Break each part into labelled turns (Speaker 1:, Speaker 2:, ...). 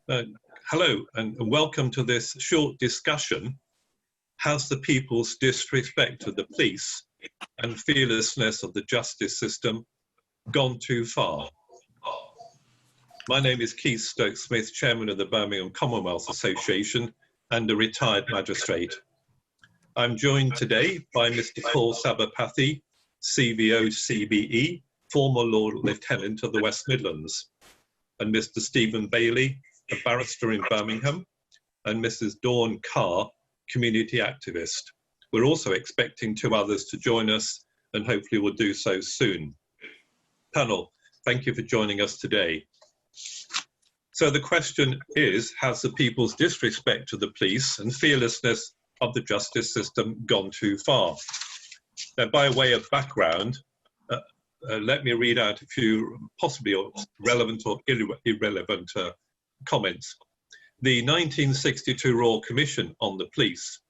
Speaker 1: Uh, Hello and welcome to this short discussion. Has the people's disrespect of the police and fearlessness of the justice system gone too far? My name is Keith Stokes-Smith, Chairman of the Birmingham Commonwealth Association and a retired magistrate. I'm joined today by Mr. Paul Sabapathy, CVO CBE, former Lord Lieutenant of the West Midlands, and Mr. Stephen Bailey, a barrister in Birmingham, and Mrs. Dawn Carr, community activist. We're also expecting two others to join us and hopefully will do so soon. Panel, thank you for joining us today. So the question is, has the people's disrespect to the police and fearlessness of the justice system gone too far? Now, by way of background, let me read out a few possibly relevant or irrelevant comments. The 1962 Royal Commission on the Police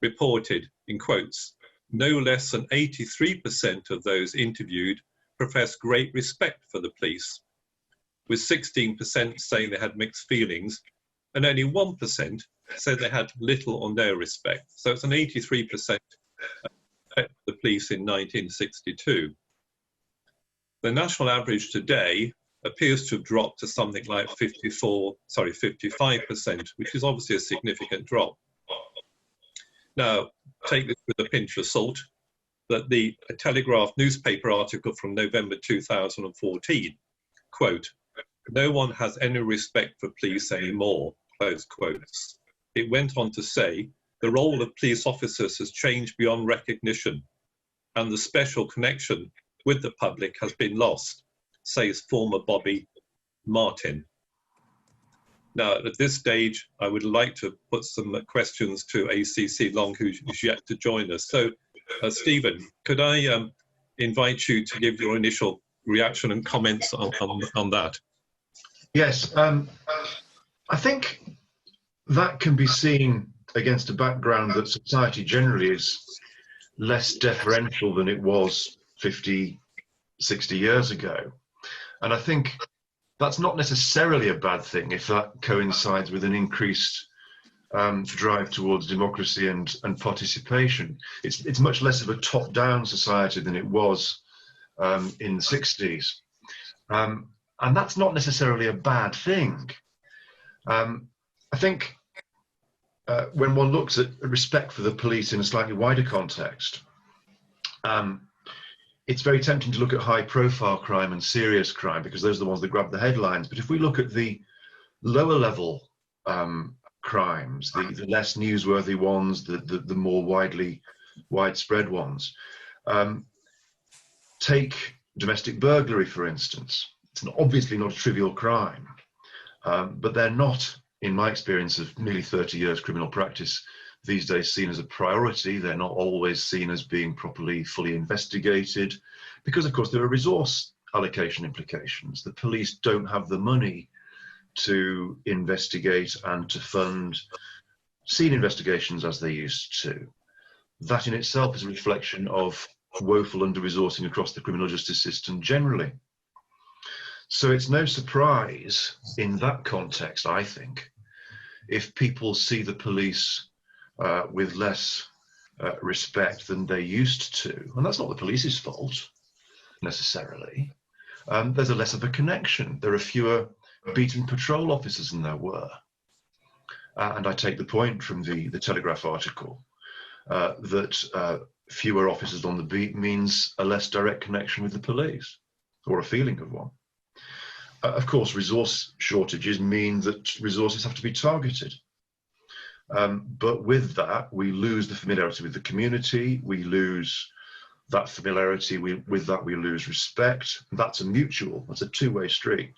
Speaker 1: reported, in quotes, no less than 83% of those interviewed professed great respect for the police, with 16% saying they had mixed feelings, and only 1% said they had little or no respect. So it's an 83% respect for the police in 1962. The national average today appears to have dropped to something like 55%, which is obviously a significant drop. Now, take this with a pinch of salt, that the Telegraph newspaper article from November 2014, quote, no one has any respect for police anymore, close quotes. It went on to say, the role of police officers has changed beyond recognition, and the special connection with the public has been lost, says former Bobby Martin. Now, at this stage, I would like to put some questions to ACC Long, who's yet to join us. So, Stephen, could I invite you to give your initial reaction and comments on that?
Speaker 2: Yes, I think that can be seen against a background that society generally is less deferential than it was 50, 60 years ago. And I think that's not necessarily a bad thing if that coincides with an increased drive towards democracy and participation. It's much less of a top-down society than it was in the 60s. And that's not necessarily a bad thing. I think when one looks at respect for the police in a slightly wider context, it's very tempting to look at high-profile crime and serious crime because those are the ones that grab the headlines. But if we look at the lower-level crimes, the less newsworthy ones, the more widespread ones, take domestic burglary, for instance. It's obviously not a trivial crime, but they're not, in my experience of nearly 30 years criminal practice, these days seen as a priority. They're not always seen as being properly, fully investigated, because of course there are resource allocation implications. The police don't have the money to investigate and to fund scene investigations as they used to. That in itself is a reflection of woeful under-resourcing across the criminal justice system generally. So it's no surprise in that context, I think, if people see the police with less respect than they used to. And that's not the police's fault, necessarily. There's a less of a connection. There are fewer beat and patrol officers than there were. And I take the point from the Telegraph article that fewer officers on the beat means a less direct connection with the police, or a feeling of one. Of course, resource shortages mean that resources have to be targeted. But with that, we lose the familiarity with the community, we lose that familiarity, with that we lose respect. That's a mutual, that's a two-way street.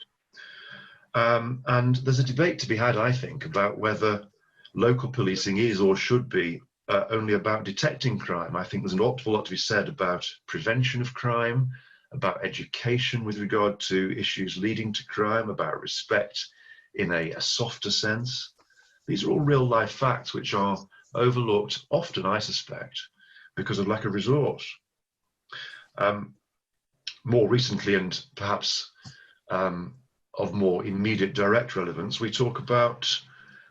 Speaker 2: And there's a debate to be had, I think, about whether local policing is or should be only about detecting crime. I think there's an awful lot to be said about prevention of crime, about education with regard to issues leading to crime, about respect in a softer sense. These are all real life facts which are overlooked often, I suspect, because of lack of resource. More recently, and perhaps of more immediate direct relevance, we talk about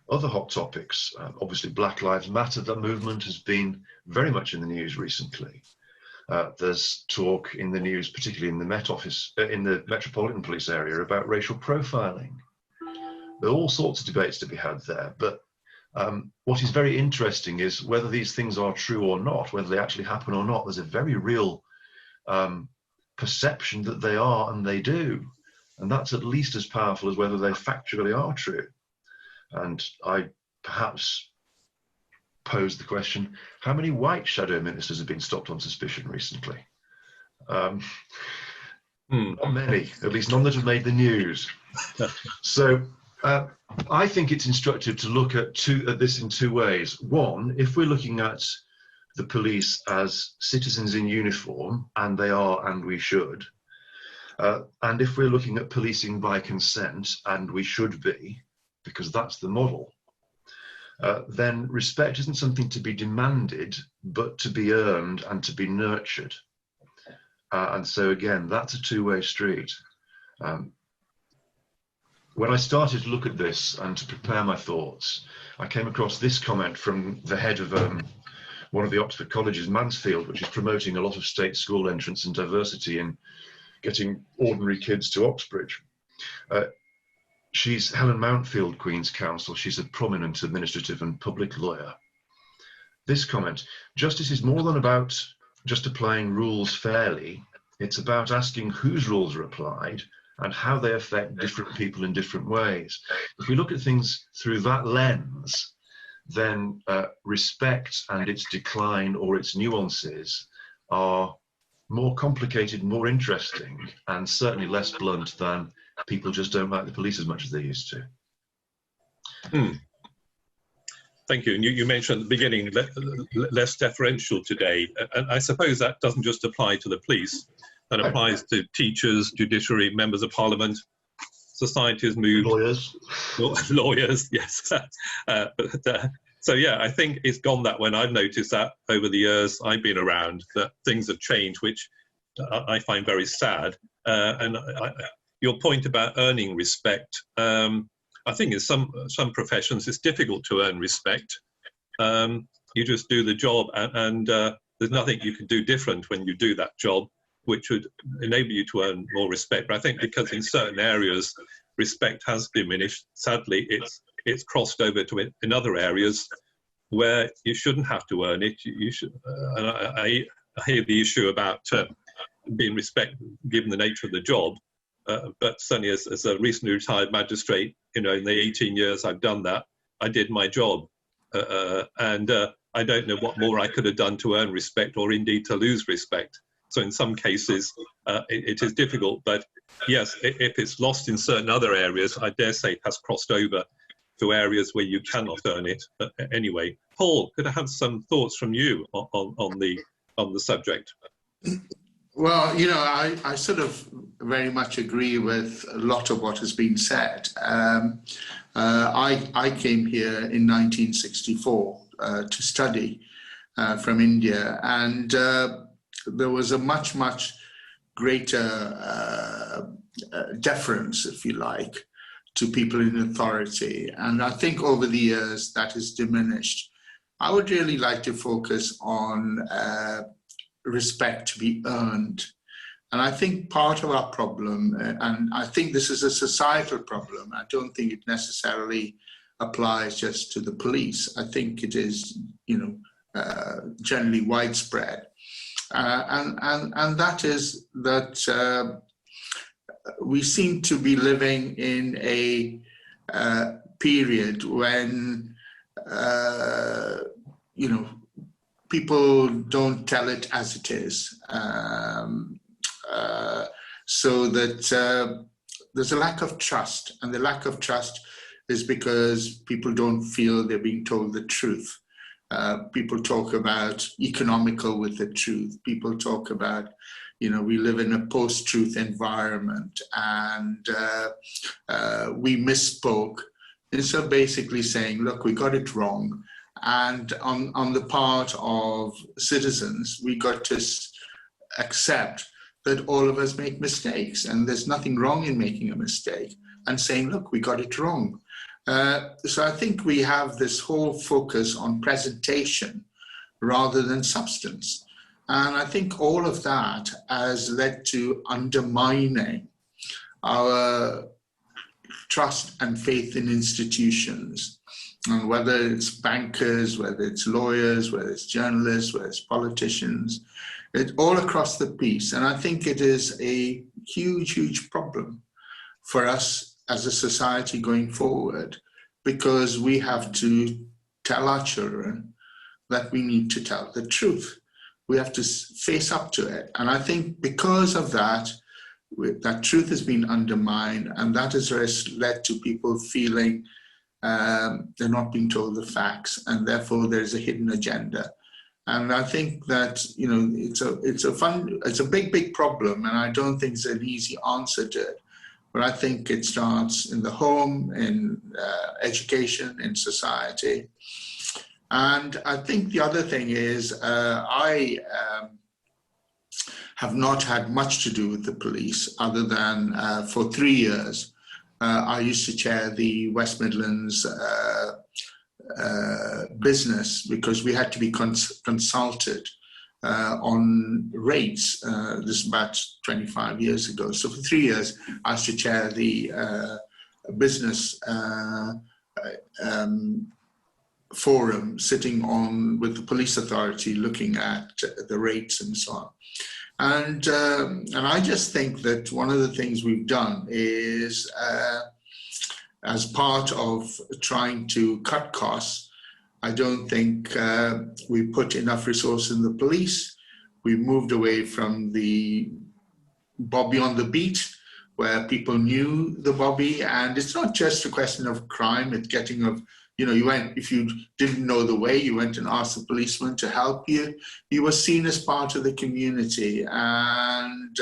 Speaker 2: other hot topics. Obviously, Black Lives Matter, the movement has been very much in the news recently. There's talk in the news, particularly in the Met Office, in the Metropolitan Police area, about racial profiling. There are all sorts of debates to be had there, but what is very interesting is whether these things are true or not, whether they actually happen or not. There's a very real perception that they are, and they do. And that's at least as powerful as whether they factually are true. And I perhaps pose the question, how many white shadow ministers have been stopped on suspicion recently? Not many, at least none that have made the news. So I think it's instructive to look at this in two ways. One, if we're looking at the police as citizens in uniform, and they are, and we should, and if we're looking at policing by consent, and we should be, because that's the model, then respect isn't something to be demanded, but to be earned and to be nurtured. And so again, that's a two-way street. When I started to look at this and to prepare my thoughts, I came across this comment from the head of one of the Oxford colleges, Mansfield, which is promoting a lot of state school entrance and diversity in getting ordinary kids to Oxbridge. She's Helen Mountfield, Queen's Counsel. She's a prominent administrative and public lawyer. This comment, justice is more than about just applying rules fairly. It's about asking whose rules are applied and how they affect different people in different ways. If we look at things through that lens, then respect and its decline or its nuances are more complicated, more interesting, and certainly less blunt than people just don't like the police as much as they used to.
Speaker 1: Thank you. And you mentioned at the beginning less deferential today. And I suppose that doesn't just apply to the police. That applies to teachers, judiciary, members of parliament. Society has moved. Lawyers, yes. So yeah, I think it's gone that way. And I've noticed that over the years I've been around, that things have changed, which I find very sad. Your point about earning respect, I think in some professions it's difficult to earn respect. You just do the job, and there's nothing you can do different when you do that job, which would enable you to earn more respect. But I think because in certain areas respect has diminished, sadly it's crossed over to in other areas where you shouldn't have to earn it. You should, and I hear the issue about being respected given the nature of the job. But certainly as a recently retired magistrate, in the 18 years I've done that, I did my job. And I don't know what more I could have done to earn respect or indeed to lose respect. So in some cases, it is difficult. But yes, if it's lost in certain other areas, I dare say it has crossed over to areas where you cannot earn it. But anyway, Paul, could I have some thoughts from you on the subject?
Speaker 3: Well, I sort of very much agree with a lot of what has been said. I came here in 1964 to study from India, and there was a much, much greater deference, if you like, to people in authority. And I think over the years that has diminished. I would really like to focus on respect to be earned. And I think part of our problem, and I think this is a societal problem, I don't think it necessarily applies just to the police. I think it is, generally widespread. And that is that we seem to be living in a period when, people don't tell it as it is. So that there's a lack of trust, and the lack of trust is because people don't feel they're being told the truth. People talk about economical with the truth. People talk about, we live in a post-truth environment, and we misspoke. And so basically saying, look, we got it wrong. And on the part of citizens, we got to accept that all of us make mistakes, and there's nothing wrong in making a mistake. and saying, look, we got it wrong. So I think we have this whole focus on presentation rather than substance. And I think all of that has led to undermining our trust and faith in institutions. And whether it's bankers, whether it's lawyers, whether it's journalists, whether it's politicians, it's all across the piece. And I think it is a huge, huge problem for us as a society going forward, because we have to tell our children that we need to tell the truth. We have to face up to it. And I think because of that, that truth has been undermined, and that has led to people feeling they're not being told the facts, and therefore there's a hidden agenda. And I think that, you know, it's a big problem, and I don't think it's an easy answer to it. But I think it starts in the home, in education, in society. And I think the other thing is I have not had much to do with the police, other than for 3 years, I used to chair the West Midlands business, because we had to be consulted on rates. This is about 25 years ago. So for 3 years, I used to chair the business forum, sitting on with the police authority, looking at the rates and so on. And I just think that one of the things we've done is, as part of trying to cut costs, I don't think we put enough resource in the police. We moved away from the Bobby on the beat, where people knew the Bobby. And it's not just a question of crime, it's getting of, you know, you went, if you didn't know the way, you went and asked the policeman to help you. You were seen as part of the community. And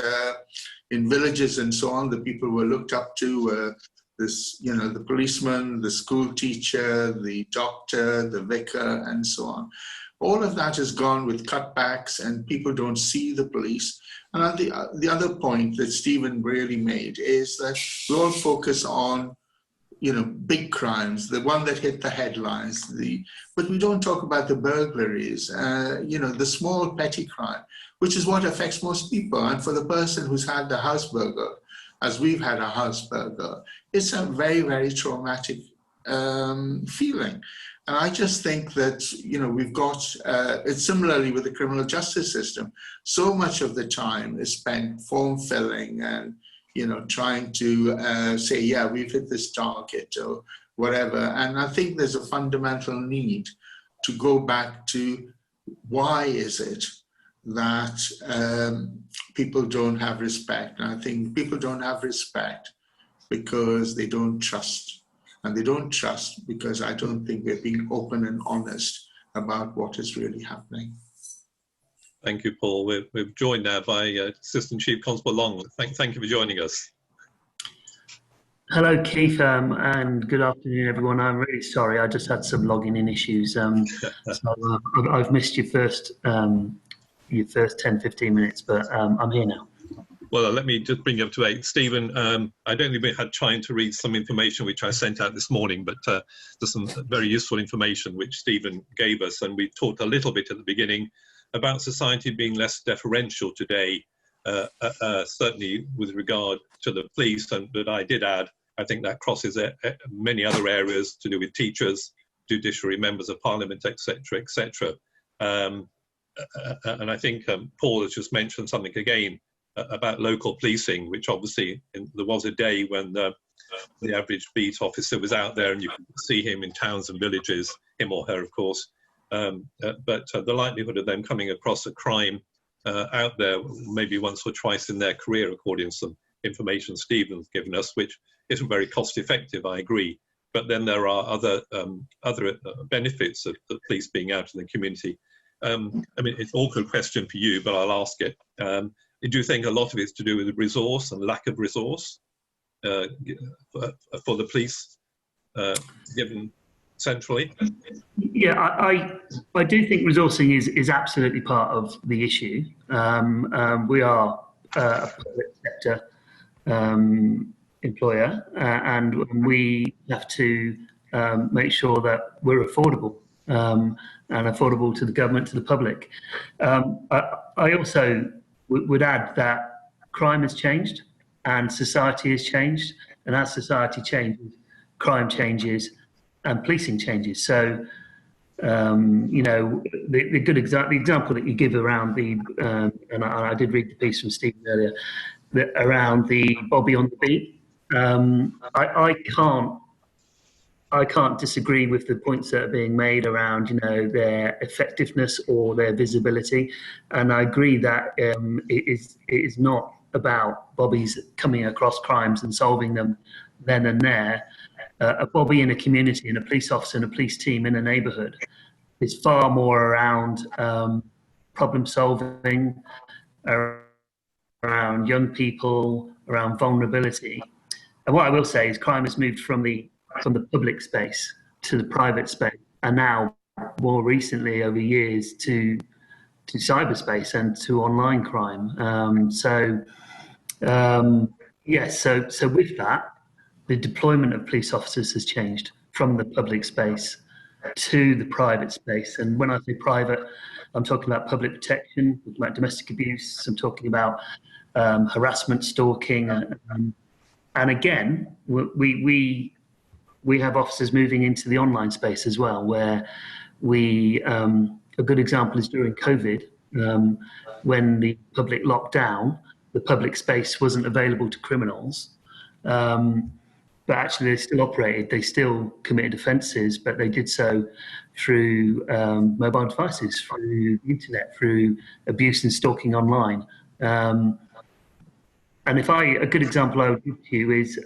Speaker 3: in villages and so on, the people were looked up to were this, you know, the policeman, the school teacher, the doctor, the vicar, and so on. All of that has gone with cutbacks, and people don't see the police. And the other point that Stephen really made is that we all focus on, you know, big crimes, the one that hit the headlines, but we don't talk about the burglaries, you know, the small petty crime, which is what affects most people. And for the person who's had the house burgled, as we've had a house burgled, it's a very, very traumatic feeling. And I just think that, you know, we've got, it's similarly with the criminal justice system. So much of the time is spent form filling and, you know, trying to say, yeah, we've hit this target or whatever. And I think there's a fundamental need to go back to, why is it that people don't have respect? And I think people don't have respect because they don't trust. And they don't trust because I don't think we're being open and honest about what is really happening.
Speaker 1: Thank you, Paul. We're joined now by Assistant Chief Constable Long. Thank you for joining us.
Speaker 4: Hello, Keith, and good afternoon, everyone. I'm really sorry. I just had some logging in issues. So I've missed your first 10-15 minutes, but I'm here now.
Speaker 1: Well, let me just bring you up to date. Stephen, I don't think we had time to read some information which I sent out this morning, but there's some very useful information which Stephen gave us, and we talked a little bit at the beginning about society being less deferential today, certainly with regard to the police, but I did add, I think that crosses many other areas to do with teachers, judiciary, members of parliament, etc., etc. And I think Paul has just mentioned something again about local policing, which obviously there was a day when the average beat officer was out there and you could see him in towns and villages, him or her, of course. But the likelihood of them coming across a crime out there maybe once or twice in their career, according to some information Stephen's given us, which isn't very cost effective, I agree. But then there are other benefits of the police being out in the community. I mean, it's an awkward question for you, but I'll ask it. Do you think a lot of it's to do with resource and lack of resource for the police given centrally?
Speaker 4: Yeah, I do think resourcing is absolutely part of the issue. We are a public sector employer, and we have to make sure that we're affordable, and affordable to the government, to the public. I also would add that crime has changed and society has changed, and as society changes, crime changes and policing changes. So, the good example that you give around the, and I did read the piece from Stephen earlier, around the Bobby on the beat. I can't disagree with the points that are being made around, their effectiveness or their visibility, and I agree that it is not about Bobbies coming across crimes and solving them then and there. A Bobby in a community, and a police officer and a police team in a neighbourhood is far more around problem solving, around young people, around vulnerability. And what I will say is crime has moved from the public space to the private space, and now more recently over years to cyberspace and to online crime. So with that, the deployment of police officers has changed from the public space to the private space. And when I say private, I'm talking about public protection, I'm talking about domestic abuse, I'm talking about harassment, stalking, and again, we have officers moving into the online space as well, where a good example is during COVID, when the public locked down, the public space wasn't available to criminals. But actually they still operated, they still committed offences, but they did so through mobile devices, through the internet, through abuse and stalking online. And a good example I would give to you is,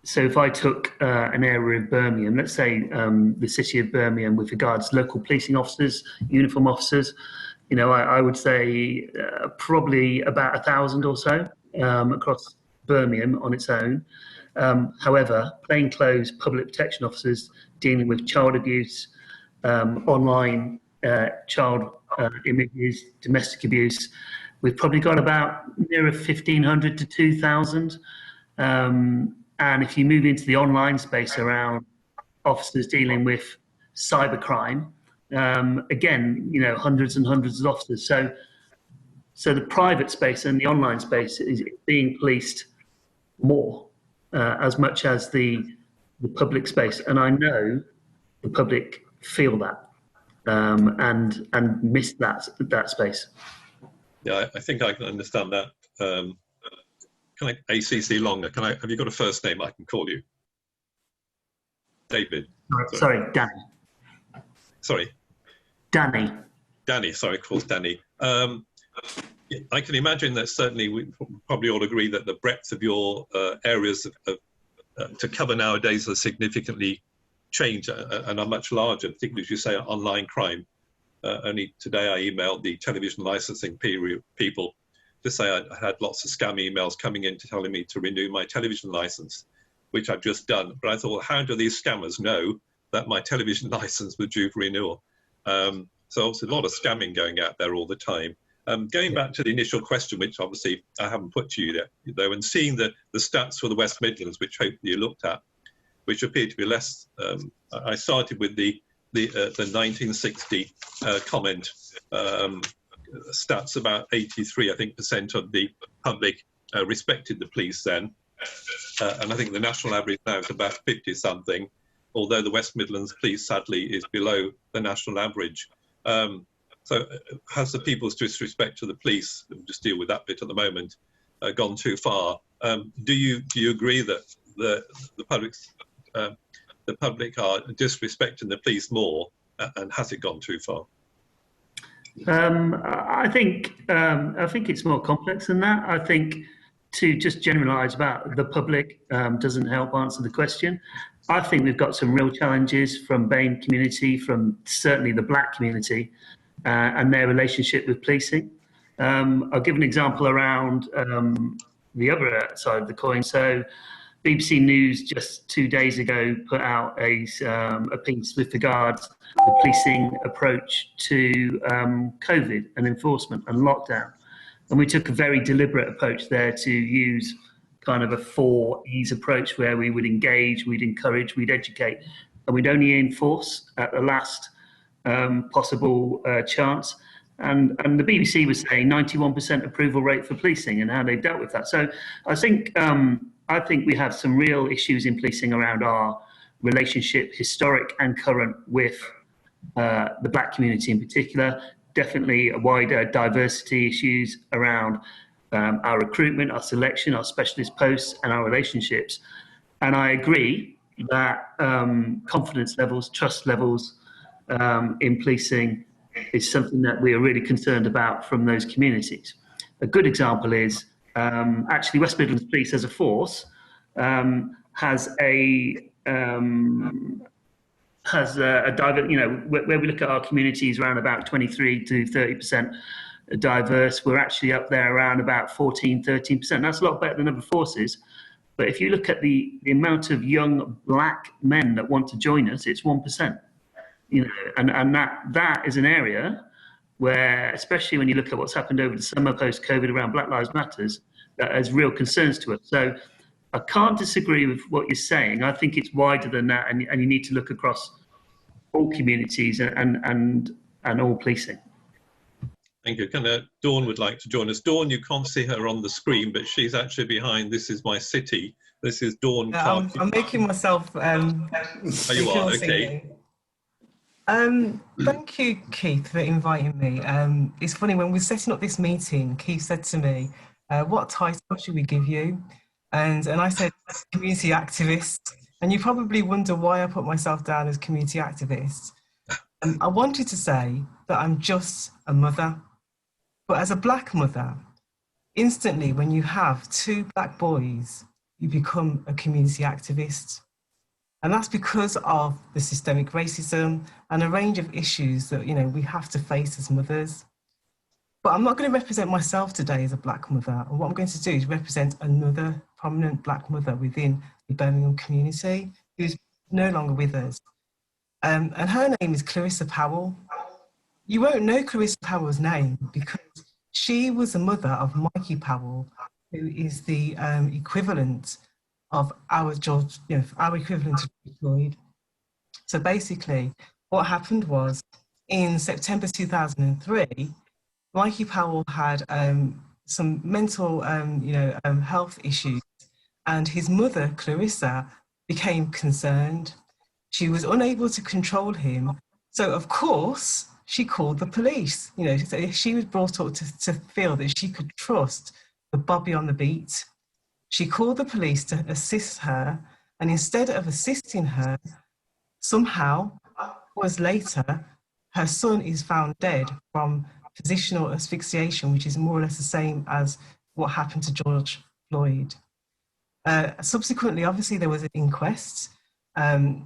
Speaker 4: so if I took an area of Birmingham, let's say the city of Birmingham, with regards to local policing officers, uniform officers, I would say probably about 1,000 or so across Birmingham on its own. However, plainclothes public protection officers dealing with child abuse, online child images, domestic abuse, we've probably got about near 1,500 to 2,000. And if you move into the online space around officers dealing with cybercrime, again, hundreds and hundreds of officers. So the private space and the online space is being policed more, as much as the public space. And I know the public feel that and miss that space.
Speaker 1: Yeah, I think I can understand that. Can I ACC longer? Have you got a first name I can call you? David.
Speaker 4: Sorry, Danny.
Speaker 1: Sorry.
Speaker 4: Danny.
Speaker 1: Danny. Sorry, of course, Danny. I can imagine that certainly we probably all agree that the breadth of your areas to cover nowadays are significantly changed and are much larger, particularly as you say, online crime. Only today I emailed the television licensing people to say I had lots of scam emails coming in telling me to renew my television license, which I've just done. But I thought, how do these scammers know that my television license was due for renewal? So obviously a lot of scamming going out there all the time. Going back to the initial question, which obviously I haven't put to you yet, though, and seeing the stats for the West Midlands, which hopefully you looked at, which appear to be less. I started with the 1960 comment stats. About 83, I think, % of the public respected the police then, and I think the national average now is about 50 something. Although the West Midlands Police sadly is below the national average. So has the people's disrespect to the police, we'll just deal with that bit at the moment, gone too far? Do you agree that the public are disrespecting the police more, and has it gone too far?
Speaker 4: I think it's more complex than that. I think to just generalise about the public doesn't help answer the question. I think we've got some real challenges from BAME community, from certainly the black community, and their relationship with policing. I'll give an example around the other side of the coin. So BBC News just 2 days ago put out a piece with regards to the policing approach to COVID and enforcement and lockdown. And we took a very deliberate approach there to use kind of a 4 E's approach, where we would engage, we'd encourage, we'd educate, and we'd only enforce at the last possible chance. And the BBC was saying 91% approval rate for policing and how they've dealt with that. So I think we have some real issues in policing around our relationship, historic and current, with the black community in particular. Definitely a wider diversity issues around our recruitment, our selection, our specialist posts, and our relationships. And I agree that confidence levels, trust levels in policing is something that we are really concerned about from those communities. A good example is actually West Midlands Police as a force has a where we look at our communities around about 23 to 30% diverse. We're actually up there around about 14, 13%. That's a lot better than other forces. But if you look at the amount of young black men that want to join us, it's 1%. And that is an area where, especially when you look at what's happened over the summer post-COVID around Black Lives Matters, that has real concerns to us. So I can't disagree with what you're saying. I think it's wider than that, and you need to look across all communities and all policing.
Speaker 1: Thank you. Dawn would like to join us. Dawn, you can't see her on the screen, but she's actually behind This Is My City. This is Dawn.
Speaker 5: I'm making myself.
Speaker 1: Oh, you are? Okay.
Speaker 5: Thank you, Keith, for inviting me. It's funny, when we're setting up this meeting, Keith said to me, what title should we give you? And I said, community activist. And you probably wonder why I put myself down as community activist. I wanted to say that I'm just a mother. But as a black mother, instantly when you have 2 black boys, you become a community activist. And that's because of the systemic racism and a range of issues that, we have to face as mothers. But I'm not going to represent myself today as a black mother. And what I'm going to do is represent another prominent black mother within the Birmingham community who's no longer with us. And her name is Clarissa Powell. You won't know Clarissa Powell's name because she was the mother of Mikey Powell, who is the equivalent of our equivalent to George Floyd. So basically, what happened was, in September 2003, Mikey Powell had some mental, health issues, and his mother, Clarissa, became concerned. She was unable to control him, so of course she called the police. So she was brought up to feel that she could trust the Bobby on the beat. She called the police to assist her, and instead of assisting her, somehow, hours later, her son is found dead from positional asphyxiation, which is more or less the same as what happened to George Floyd. Subsequently, obviously, there was an inquest. No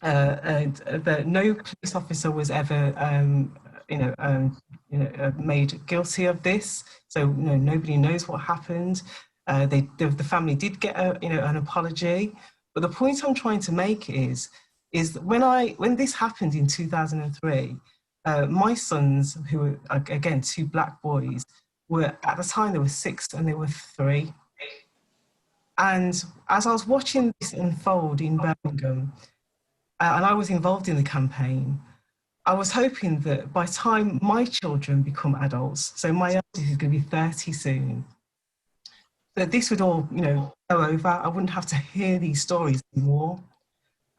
Speaker 5: police officer was ever, made guilty of this. So nobody knows what happened. The family did get an apology, but the point I'm trying to make is that when this happened in 2003, my sons, who were again 2 black boys, were at the time they were 6 and they were 3. And as I was watching this unfold in Birmingham, and I was involved in the campaign, I was hoping that by the time my children become adults, so my eldest is going to be 30 soon, that this would all, go over. I wouldn't have to hear these stories anymore.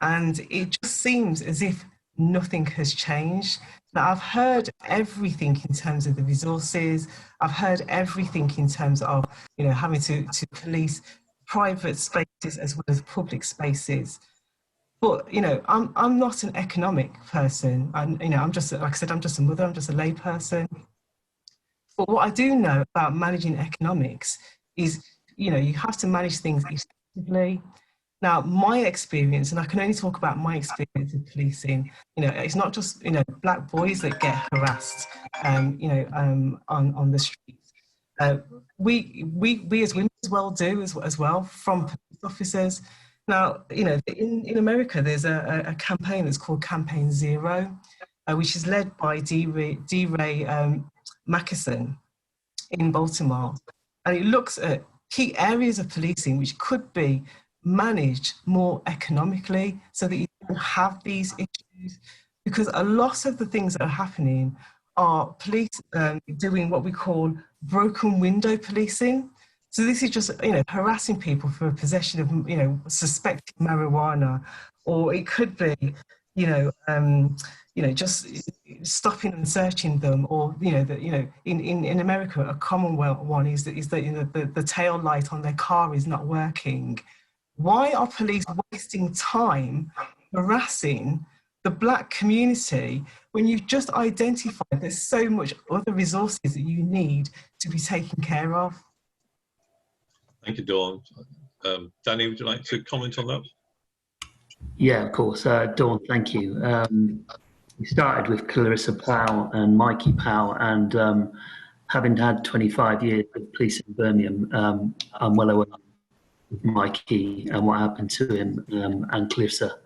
Speaker 5: And it just seems as if nothing has changed. Now, I've heard everything in terms of the resources. I've heard everything in terms of, having to police private spaces as well as public spaces. But, I'm not an economic person. I'm just, like I said, I'm just a mother, I'm just a lay person. But what I do know about managing economics is, you have to manage things effectively. Now, my experience, and I can only talk about my experience in policing, it's not just, black boys that get harassed, on the streets. We as women as well do as well from police officers. Now, in America, there's a campaign that's called Campaign Zero, which is led by D. Ray Mackison in Baltimore. And it looks at key areas of policing which could be managed more economically so that you don't have these issues. Because a lot of the things that are happening are police doing what we call broken window policing. So this is just, harassing people for possession of, suspected marijuana, or it could be, just stopping and searching them, or in America, a common one is that the tail light on their car is not working. Why are police wasting time harassing the Black community when you've just identified there's so much other resources that you need to be taken care of?
Speaker 1: Thank you, Dawn. Danny, would you like to comment on that?
Speaker 4: Yeah, of course. Dawn, thank you. We started with Clarissa Powell and Mikey Powell, and having had 25 years of police in Birmingham, I'm well aware of Mikey and what happened to him, and Clarissa.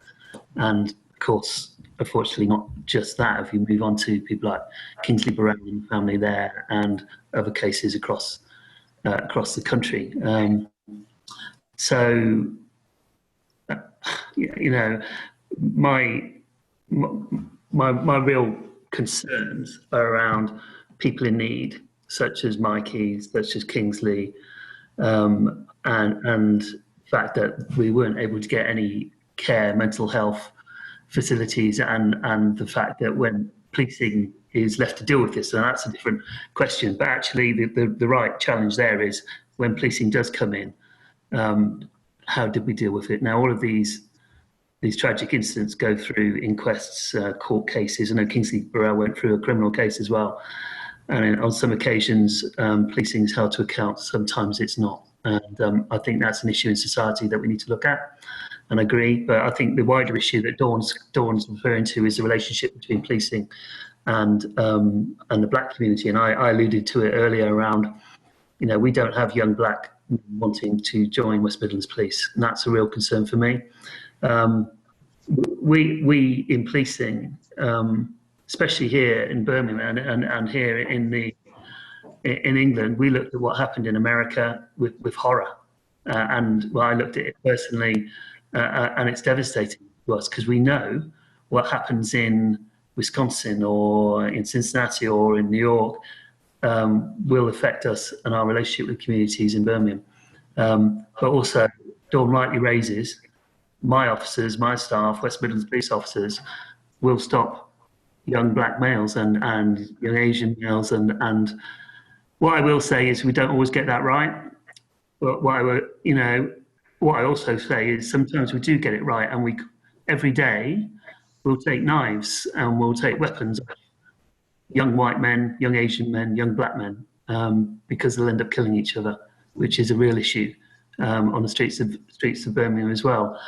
Speaker 4: And of course, unfortunately, not just that. If you move on to people like Kingsley Burrell and the family there, and other cases across the country. My real concerns are around people in need, such as Mikey, such as Kingsley, and the fact that we weren't able to get any care, mental health facilities, and the fact that when policing is left to deal with this, and that's a different question. But actually, the right challenge there is when policing does come in, how did we deal with it? Now, all of these tragic incidents go through inquests, court cases. I know Kingsley Burrell went through a criminal case as well. And on some occasions, policing is held to account. Sometimes it's not. And I think that's an issue in society that we need to look at. And I agree. But I think the wider issue that Dawn's referring to is the relationship between policing and the Black community. And I alluded to it earlier around, we don't have young Black wanting to join West Midlands Police. And that's a real concern for me. We in policing, especially here in Birmingham and here in England, we looked at what happened in America with horror, and I looked at it personally, and it's devastating to us because we know what happens in Wisconsin or in Cincinnati or in New York will affect us and our relationship with communities in Birmingham. But also, Dawn rightly raises, my officers, my staff, West Midlands police officers, will stop young Black males and young Asian males. And what I will say is we don't always get that right. But what I also say is sometimes we do get it right, and every day we'll take knives and we'll take weapons off young white men, young Asian men, young Black men, because they'll end up killing each other, which is a real issue on the streets of Birmingham as well.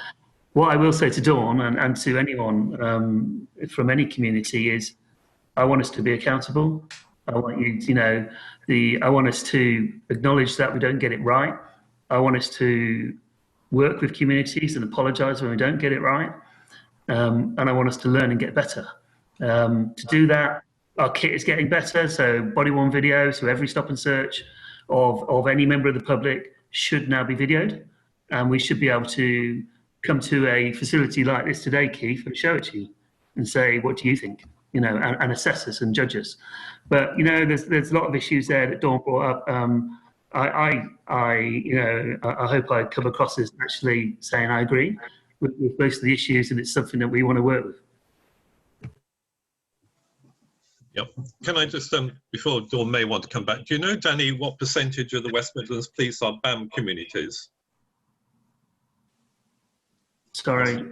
Speaker 4: What I will say to Dawn and to anyone from any community is, I want us to be accountable. I want I want us to acknowledge that we don't get it right. I want us to work with communities and apologise when we don't get it right. And I want us to learn and get better. To do that, our kit is getting better. So body-worn video, so every stop and search of any member of the public should now be videoed. And we should be able to come to a facility like this today, Keith, and show it to you and say, what do you think? And assess us and judge us. But, there's a lot of issues there that Dawn brought up. I hope I come across as actually saying I agree with most of the issues, and it's something that we want to work with.
Speaker 1: Yep. Can I just, before Dawn may want to come back, do you know, Danny, what percentage of the West Midlands Police are BAM communities?
Speaker 4: Sorry,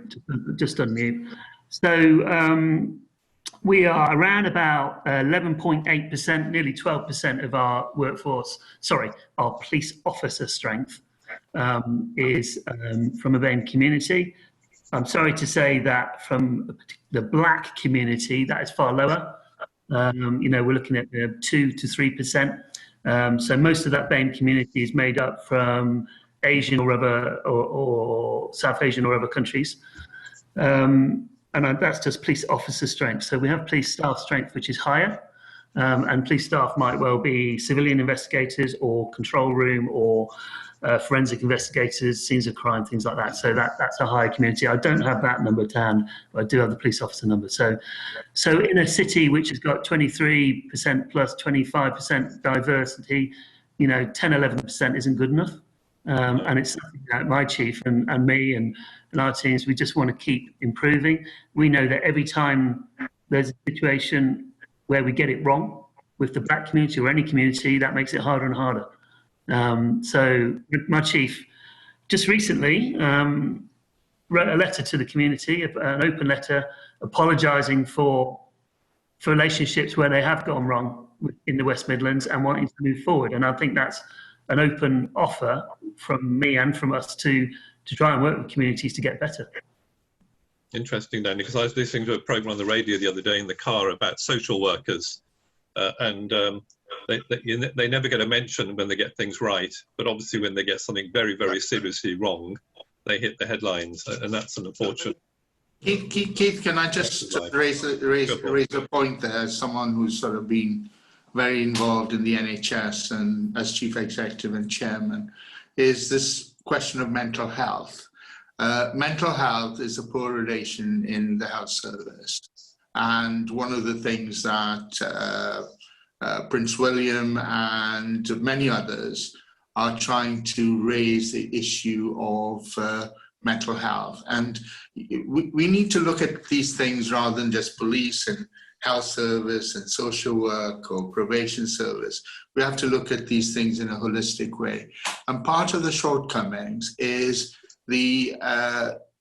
Speaker 4: just unmute. So we are around about 11.8%, nearly 12% of our workforce, our police officer strength is from a BAME community. I'm sorry to say that from the Black community, that is far lower. We're looking at 2 to 3%. So most of that BAME community is made up from Asian or South Asian or other countries. And that's just police officer strength. So we have police staff strength, which is higher. And police staff might well be civilian investigators or control room or forensic investigators, scenes of crime, things like that. So that's a higher community. I don't have that number to hand, but I do have the police officer number. So in a city which has got 23% plus 25% diversity, 10, 11% isn't good enough. And it's something that my chief and me and our teams, we just want to keep improving. We know that every time there's a situation where we get it wrong with the black community or any community, that makes it harder and harder. So my chief just recently wrote a letter to the community, an open letter, apologising for relationships where they have gone wrong in the West Midlands and wanting to move forward. And I think that's an open offer from me and from us to try and work with communities to get better.
Speaker 1: Interesting, Danny, because I was listening to a program on the radio the other day in the car about social workers, and they never get a mention when they get things right, but obviously when they get something very, very seriously wrong, they hit the headlines, and that's an unfortunate.
Speaker 3: Keith, can I just raise a point there as someone who's sort of been very involved in the NHS and as chief executive and chairman, is this question of mental health. Mental health is a poor relation in the health service. And one of the things that Prince William and many others are trying to raise the issue of mental health. And we need to look at these things rather than just police and health service and social work or probation service. We have to look at these things in a holistic way. And part of the shortcomings is the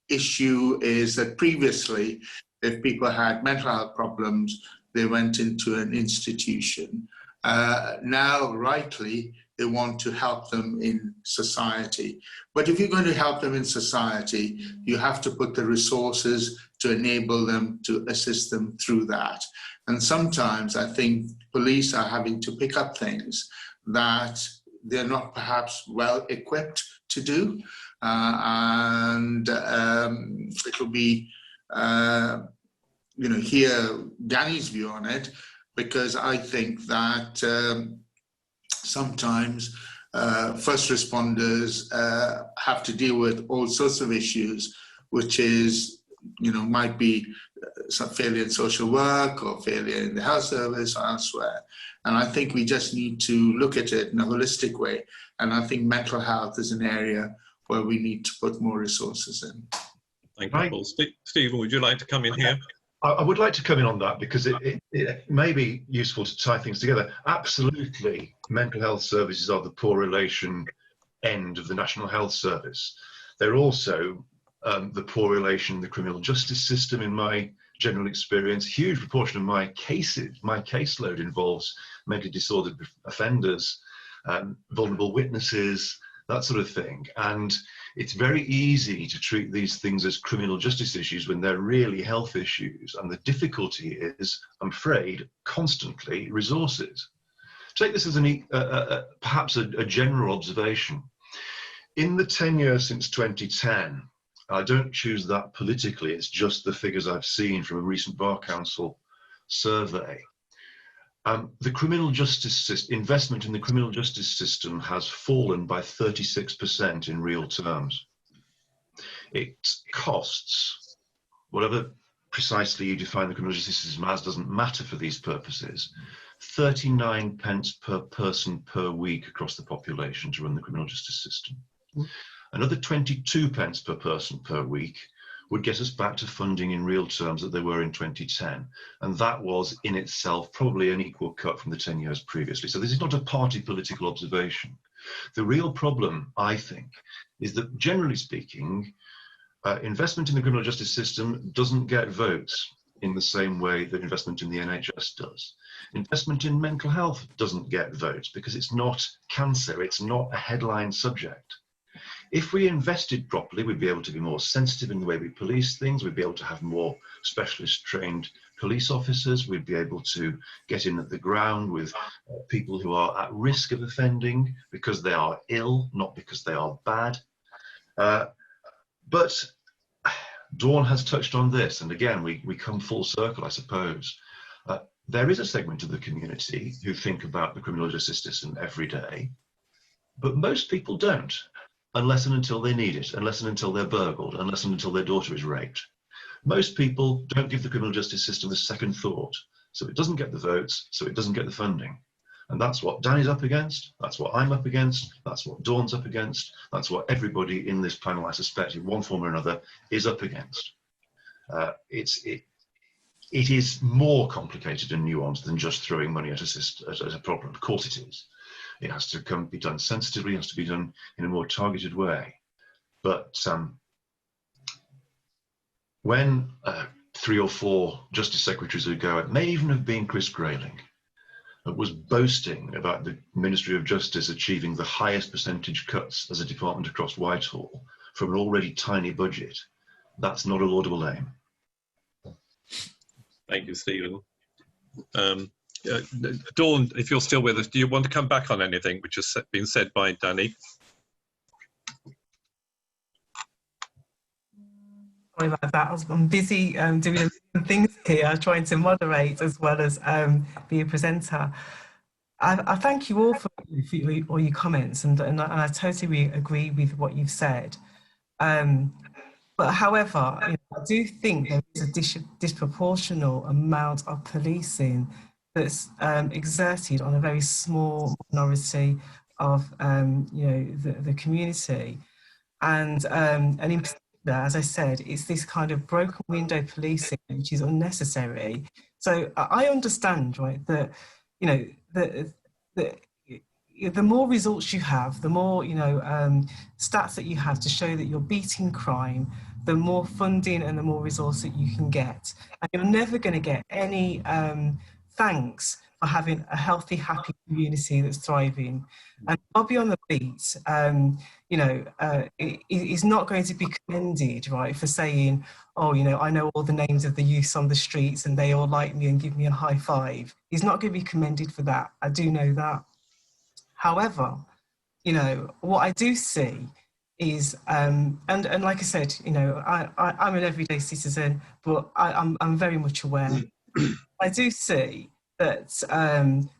Speaker 3: issue is that previously, if people had mental health problems, they went into an institution. Now, rightly, they want to help them in society. But if you're going to help them in society, you have to put the resources to enable them, to assist them through that. And sometimes I think police are having to pick up things that they're not perhaps well equipped to do. And it'll be, hear Danny's view on it, because I think that sometimes first responders have to deal with all sorts of issues, which is, might be some failure in social work or failure in the health service or elsewhere. And I think we just need to look at it in a holistic way. And I think mental health is an area where we need to put more resources in.
Speaker 1: Thank you, Paul. Stephen, would you like to come in here?
Speaker 2: I would like to come in on that because it may be useful to tie things together. Absolutely, mental health services are the poor relation end of the National Health Service. They're also the poor relation in the criminal justice system, in my general experience. A huge proportion of my caseload involves mentally disordered offenders, vulnerable witnesses, that sort of thing. And it's very easy to treat these things as criminal justice issues when they're really health issues. And the difficulty is, I'm afraid, constantly resources. Take this as perhaps a general observation. In the 10 years since 2010, I don't choose that politically, it's just the figures I've seen from a recent Bar Council survey. The criminal justice investment in the criminal justice system has fallen by 36% in real terms. It costs, whatever precisely you define the criminal justice system as doesn't matter for these purposes, 39 pence per person per week across the population to run the criminal justice system. Another 22 pence per person per week would get us back to funding in real terms that they were in 2010. And that was in itself probably an equal cut from the 10 years previously. So this is not a party political observation. The real problem, I think, is that generally speaking, investment in the criminal justice system doesn't get votes in the same way that investment in the NHS does. Investment in mental health doesn't get votes because it's not cancer, it's not a headline subject. If we invested properly, we'd be able to be more sensitive in the way we police things. We'd be able to have more specialist trained police officers. We'd be able to get in at the ground with people who are at risk of offending because they are ill, not because they are bad. But Dawn has touched on this. And again, we come full circle, I suppose. there is a segment of the community who think about the criminal justice system every day, but most people don't, unless and until they need it, unless and until they're burgled, unless and until their daughter is raped. Most people don't give the criminal justice system a second thought, so it doesn't get the votes, so it doesn't get the funding. And that's what Danny's up against, that's what I'm up against, that's what Dawn's up against, that's what everybody in this panel, I suspect, in one form or another, is up against. It is more complicated and nuanced than just throwing money at a problem. Of course it is. It has to be done sensitively, it has to be done in a more targeted way. But when 3 or 4 Justice Secretaries ago, it may even have been Chris Grayling, was boasting about the Ministry of Justice achieving the highest percentage cuts as a department across Whitehall from an already tiny budget, that's not a laudable aim.
Speaker 1: Thank you, Stephen. Dawn, if you're still with us, do you want to come back on anything which has been said by Danny?
Speaker 5: Sorry about that. I'm busy doing things here, trying to moderate as well as be a presenter. I thank you all for all your comments, and I totally agree with what you've said. But however, I do think there is a disproportional amount of policing that's exerted on a very small minority of the community, and in particular, as I said, it's this kind of broken window policing which is unnecessary. So I understand, right, that the more results you have, the more stats that you have to show that you're beating crime, the more funding and the more resource that you can get. And you're never going to get any thanks for having a healthy, happy community that's thriving. And Bobby on the beat, is not going to be commended, right, for saying, oh, I know all the names of the youths on the streets and they all like me and give me a high five. He's not going to be commended for that. I do know that. However, what I do see is, and like I said, I'm an everyday citizen, but I'm very much aware. I do see that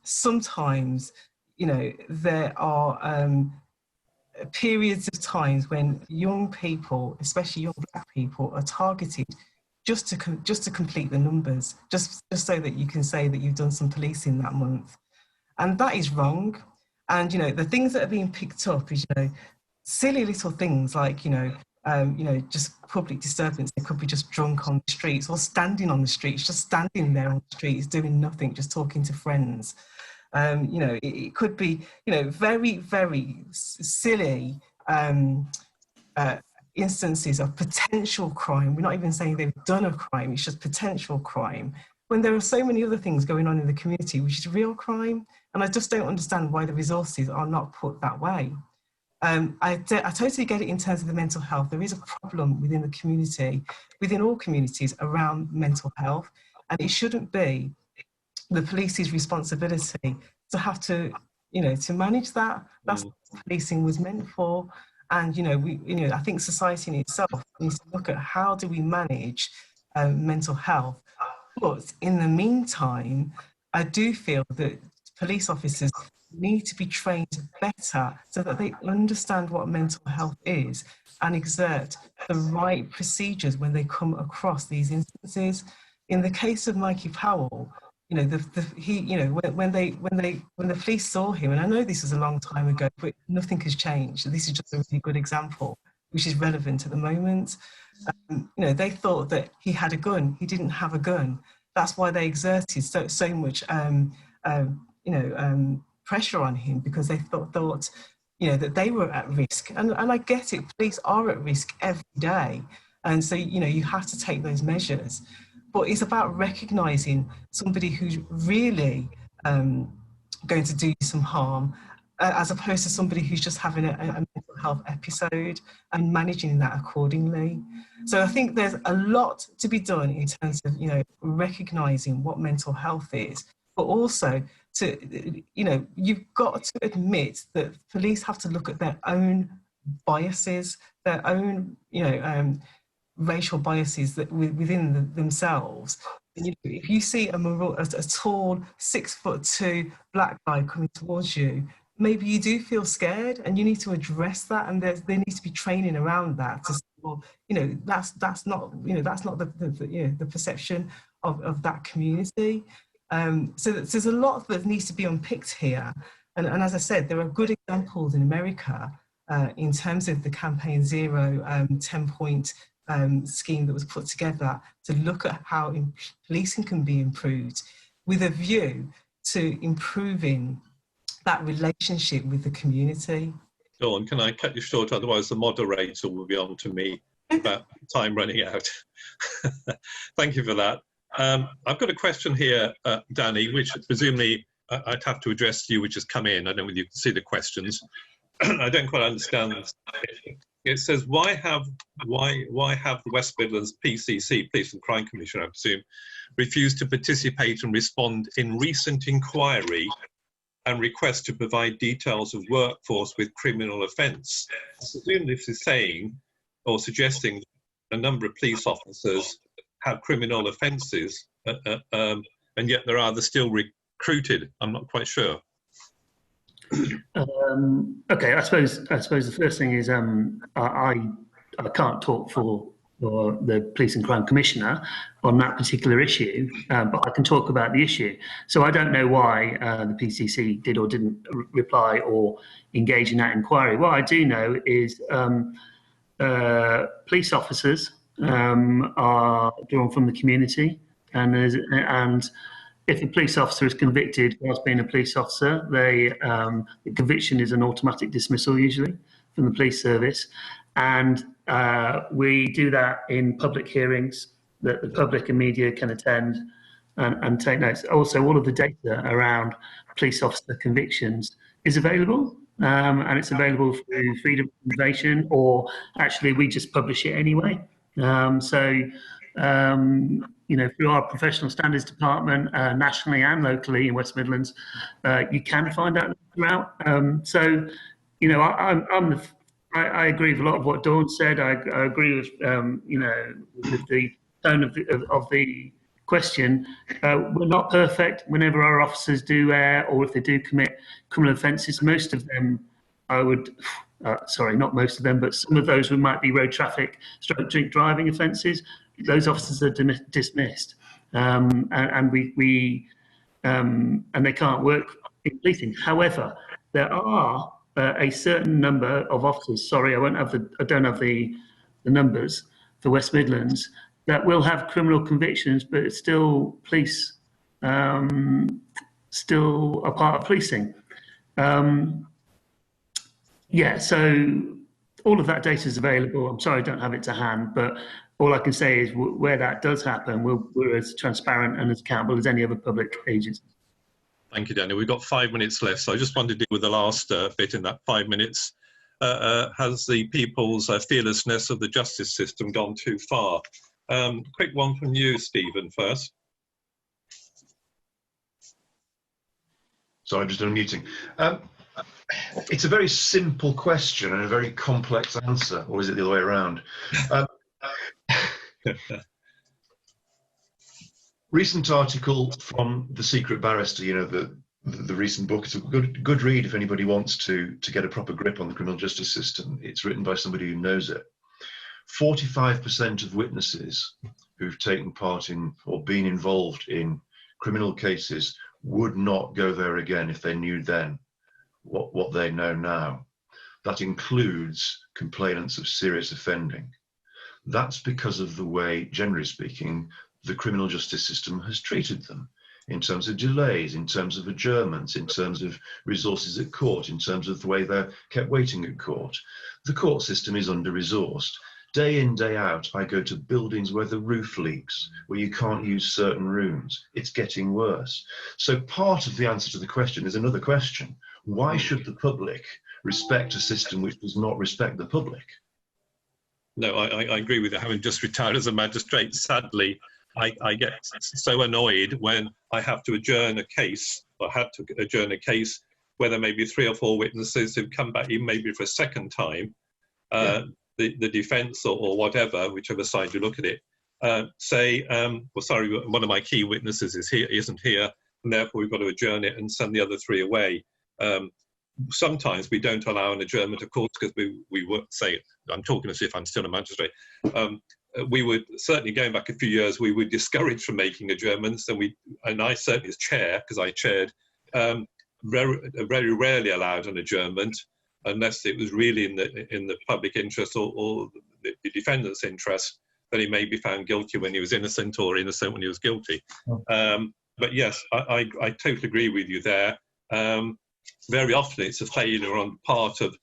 Speaker 5: sometimes, there are periods of times when young people, especially young Black people, are targeted just to complete the numbers, just so that you can say that you've done some policing that month, and that is wrong. And the things that are being picked up is silly little things like just public disturbance. They could be just drunk on the streets or standing on the streets, just standing there on the streets doing nothing, just talking to friends. It could be very, very silly instances of potential crime. We're not even saying they've done a crime, it's just potential crime, when there are so many other things going on in the community which is real crime. And I just don't understand why the resources are not put that way. I totally get it in terms of the mental health. There is a problem within the community, within all communities, around mental health, and it shouldn't be the police's responsibility to have to, to manage that. That's what policing was meant for. And I think society in itself needs to look at how do we manage mental health. But in the meantime, I do feel that police officers need to be trained better so that they understand what mental health is and exert the right procedures when they come across these instances. In the case of Mikey Powell, when the police saw him, and I know this was a long time ago, but nothing has changed. This is just a really good example, which is relevant at the moment. They thought that he had a gun. He didn't have a gun. That's why they exerted so much, pressure on him, because they thought that they were at risk. And I get it. Police are at risk every day, and so you have to take those measures. But it's about recognising somebody who's really going to do you some harm, as opposed to somebody who's just having a mental health episode, and managing that accordingly. So I think there's a lot to be done in terms of recognising what mental health is, but also to you've got to admit that police have to look at their own biases, their own racial biases that within themselves, if you see a tall 6'2" black guy coming towards you, maybe you do feel scared, and you need to address that. And there needs to be training around that. To say, well, that's not the perception of that community. So there's a lot that needs to be unpicked here. And as I said, there are good examples in America in terms of the Campaign Zero 10-point scheme that was put together to look at how policing can be improved, with a view to improving that relationship with the community.
Speaker 1: Dawn, can I cut you short? Otherwise the moderator will be on to me about time running out. Thank you for that. I've got a question here, Danny, which presumably I'd have to address to you, which has come in. I don't know whether you can see the questions. I don't quite understand. It says, why have the West Midlands PCC, Police and Crime Commission, I presume, refused to participate and respond in recent inquiry and request to provide details of workforce with criminal offence? I presume this is saying or suggesting a number of police officers have criminal offences, and yet there are still recruited. I'm not quite sure.
Speaker 4: Okay, I suppose the first thing is I can't talk for the Police and Crime Commissioner on that particular issue, but I can talk about the issue. So I don't know why the PCC did or didn't reply or engage in that inquiry. What I do know is police officers are drawn from the community, and if a police officer is convicted whilst being a police officer, the conviction is an automatic dismissal usually from the police service. And we do that in public hearings that the public and media can attend and take notes. Also, all of the data around police officer convictions is available, and it's available through Freedom of Information, or actually we just publish it anyway. Through our professional standards department, nationally and locally in West Midlands, you can find out throughout. I agree with a lot of what Dawn said. I agree with with the tone of the question. We're not perfect. Whenever our officers do err, or if they do commit criminal offences, most of them, not most of them, but some of those who might be road traffic, drink driving offences, those officers are dismissed, and they can't work in policing. However, there are a certain number of officers. Sorry, I don't have the numbers for West Midlands, that will have criminal convictions, but it's still police, still a part of policing. So all of that data is available. I'm sorry I don't have it to hand, but all I can say is where that does happen, we're as transparent and as accountable as any other public agency.
Speaker 1: Thank you, Danny. We've got 5 minutes left, so I just wanted to deal with the last bit in that 5 minutes. Has the people's fearlessness of the justice system gone too far? Quick one from you, Stephen, first.
Speaker 2: Sorry, I'm just unmuting. It's a very simple question and a very complex answer, or is it the other way around? Recent article from The Secret Barrister, the recent book. It's a good read if anybody wants to get a proper grip on the criminal justice system. It's written by somebody who knows it. 45% of witnesses who've taken part in or been involved in criminal cases would not go there again if they knew then what they know now. That includes complainants of serious offending. That's because of the way, generally speaking, the criminal justice system has treated them, in terms of delays, in terms of adjournments, in terms of resources at court, in terms of the way they're kept waiting at court. The court system is under-resourced. Day in, day out, I go to buildings where the roof leaks, where you can't use certain rooms. It's getting worse. So part of the answer to the question is another question. Why should the public respect a system which does not respect the public?
Speaker 1: No, I agree with you. Having just retired as a magistrate, sadly, I get so annoyed when I have to adjourn a case, or had to adjourn a case where there may be 3 or 4 witnesses who've come back in maybe for a second time, the defence or whatever, whichever side you look at it, say, well, sorry, one of my key witnesses isn't here, and therefore we've got to adjourn it and send the other 3 away. Sometimes we don't allow an adjournment of court because we would say, I'm talking as if I'm still a magistrate, we would certainly, going back a few years, we would discourage from making adjournments, and I certainly as chair, because I chaired, very rarely allowed an adjournment unless it was really in the public interest or the defendant's interest that he may be found guilty when he was innocent or innocent when he was guilty. But yes, I totally agree with you there. Very often it's a failure on the part of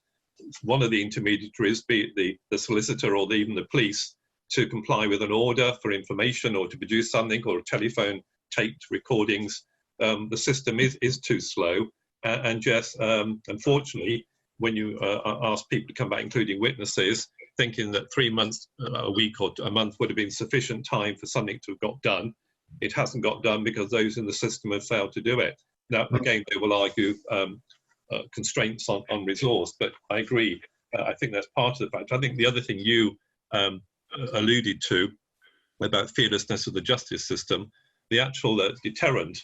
Speaker 1: one of the intermediaries, be it the solicitor or even the police, to comply with an order for information or to produce something, or telephone taped recordings. The system is too slow, and yes, unfortunately, when you ask people to come back, including witnesses, thinking that 3 months, a week or a month would have been sufficient time for something to have got done, it hasn't got done because those in the system have failed to do it. Now, again, they will argue constraints on resource, but I agree. I think that's part of the fact. I think the other thing you alluded to about fearlessness of the justice system, the actual deterrent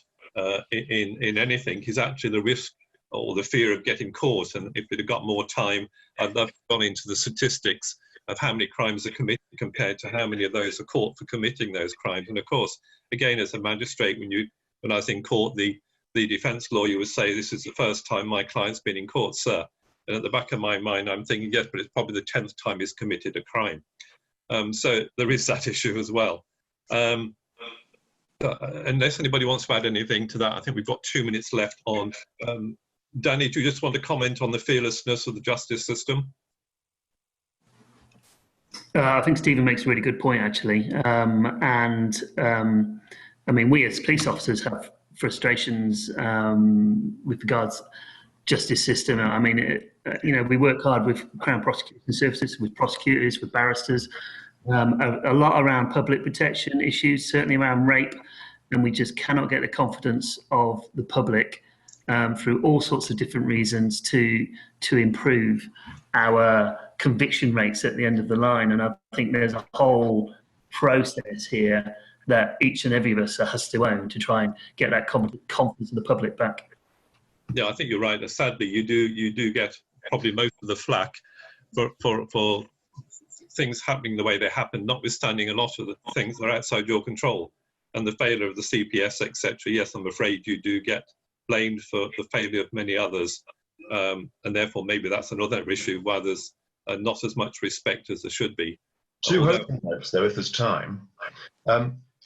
Speaker 1: in anything is actually the risk or the fear of getting caught. And if it had got more time, I'd love to have gone into the statistics of how many crimes are committed compared to how many of those are caught for committing those crimes. And of course, again, as a magistrate, when I was in court, the defence lawyer would say, "This is the first time my client's been in court, sir." And at the back of my mind, I'm thinking, yes, but it's probably the 10th time he's committed a crime. So there is that issue as well. Unless anybody wants to add anything to that, I think we've got 2 minutes left on. Danny, do you just want to comment on the fearlessness of the justice system?
Speaker 4: I think Stephen makes a really good point, actually. I mean, we as police officers have frustrations with regards justice system. I mean, we work hard with Crown Prosecution Services, with prosecutors, with barristers, a lot around public protection issues, certainly around rape, and we just cannot get the confidence of the public through all sorts of different reasons to improve our conviction rates at the end of the line. And I think there's a whole process here that each and every of us has to own to try and get that confidence of the public back.
Speaker 1: Yeah, I think you're right. Sadly, you do get probably most of the flack for things happening the way they happen, notwithstanding a lot of the things that are outside your control. And the failure of the CPS, etc. Yes, I'm afraid you do get blamed for the failure of many others. And therefore, maybe that's another issue why there's not as much respect as there should be.
Speaker 2: 2 open notes, though, if there's time.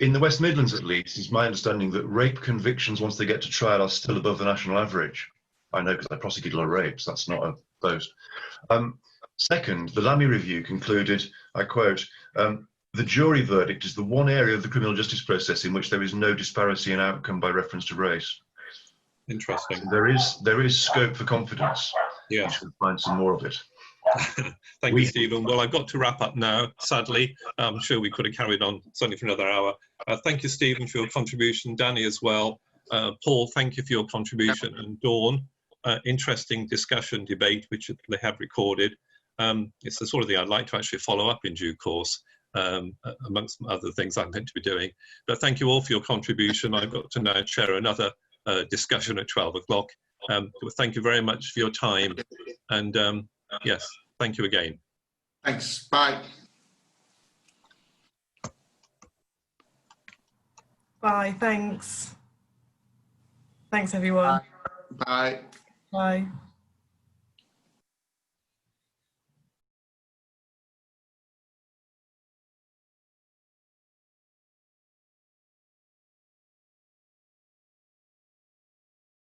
Speaker 2: In the West Midlands, at least, it's my understanding that rape convictions, once they get to trial, are still above the national average. I know because I prosecute a lot of rapes. That's not a boast. Second, the Lammy Review concluded, I quote, "The jury verdict is the one area of the criminal justice process in which there is no disparity in outcome by reference to race."
Speaker 1: Interesting.
Speaker 2: So there is scope for confidence.
Speaker 1: Yeah.
Speaker 2: We should find some more of it.
Speaker 1: Thank you, Stephen. Well, I've got to wrap up now, sadly. I'm sure we could have carried on certainly for another hour. Thank you, Stephen, for your contribution. Danny as well. Paul, thank you for your contribution. And Dawn, interesting discussion, debate, which they have recorded. It's the sort of thing I'd like to actually follow up in due course, amongst other things I'm going to be doing. But thank you all for your contribution. I've got to now chair another discussion at 12 o'clock. Thank you very much for your time. And yes, thank you again.
Speaker 3: Thanks. Bye.
Speaker 5: Bye. Thanks. Thanks, everyone.
Speaker 3: Bye.
Speaker 5: Bye.